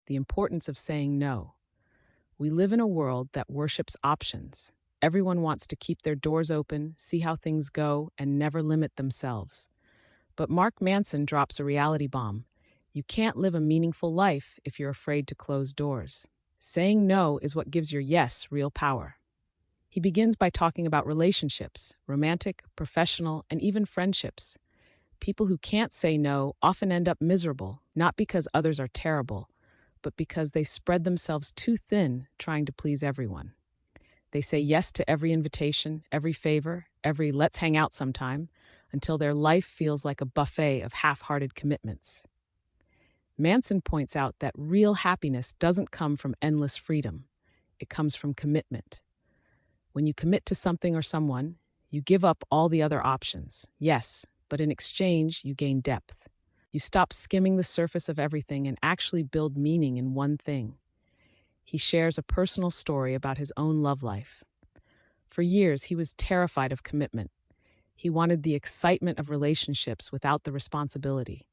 the importance of saying no. We live in a world that worships options. Everyone wants to keep their doors open, see how things go, and never limit themselves. But Mark Manson drops a reality bomb. You can't live a meaningful life if you're afraid to close doors. Saying no is what gives your yes real power. He begins by talking about relationships, romantic, professional, and even friendships. People who can't say no often end up miserable, not because others are terrible, but because they spread themselves too thin trying to please everyone. They say yes to every invitation, every favor, every let's hang out sometime, until their life feels like a buffet of half-hearted commitments. Manson points out that real happiness doesn't come from endless freedom. It comes from commitment. When you commit to something or someone, you give up all the other options, yes, but in exchange, you gain depth. You stop skimming the surface of everything and actually build meaning in one thing. He shares a personal story about his own love life. For years, he was terrified of commitment. He wanted the excitement of relationships without the responsibility.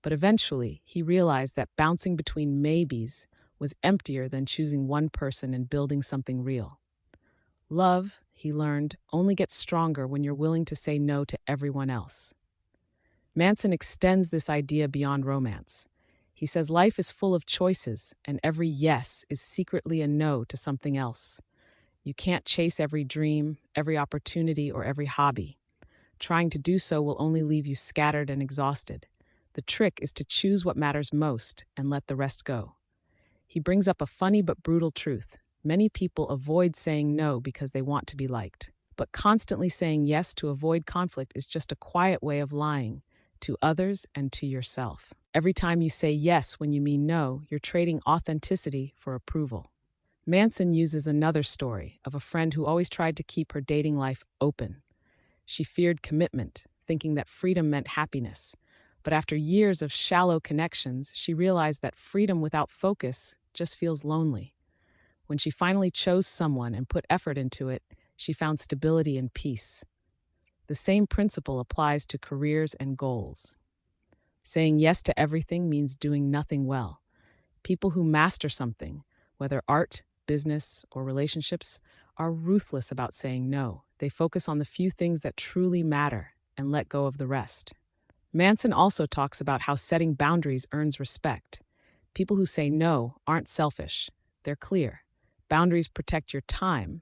But eventually, he realized that bouncing between maybes was emptier than choosing one person and building something real. Love, he learned, only gets stronger when you're willing to say no to everyone else. Manson extends this idea beyond romance. He says life is full of choices, and every yes is secretly a no to something else. You can't chase every dream, every opportunity, or every hobby. Trying to do so will only leave you scattered and exhausted. The trick is to choose what matters most and let the rest go. He brings up a funny but brutal truth. Many people avoid saying no because they want to be liked. But constantly saying yes to avoid conflict is just a quiet way of lying to others and to yourself. Every time you say yes when you mean no, you're trading authenticity for approval. Manson uses another story of a friend who always tried to keep her dating life open. She feared commitment, thinking that freedom meant happiness. But after years of shallow connections, she realized that freedom without focus just feels lonely. When she finally chose someone and put effort into it, she found stability and peace. The same principle applies to careers and goals. Saying yes to everything means doing nothing well. People who master something, whether art, business, or relationships, are ruthless about saying no. They focus on the few things that truly matter and let go of the rest. Manson also talks about how setting boundaries earns respect. People who say no aren't selfish. They're clear. Boundaries protect your time,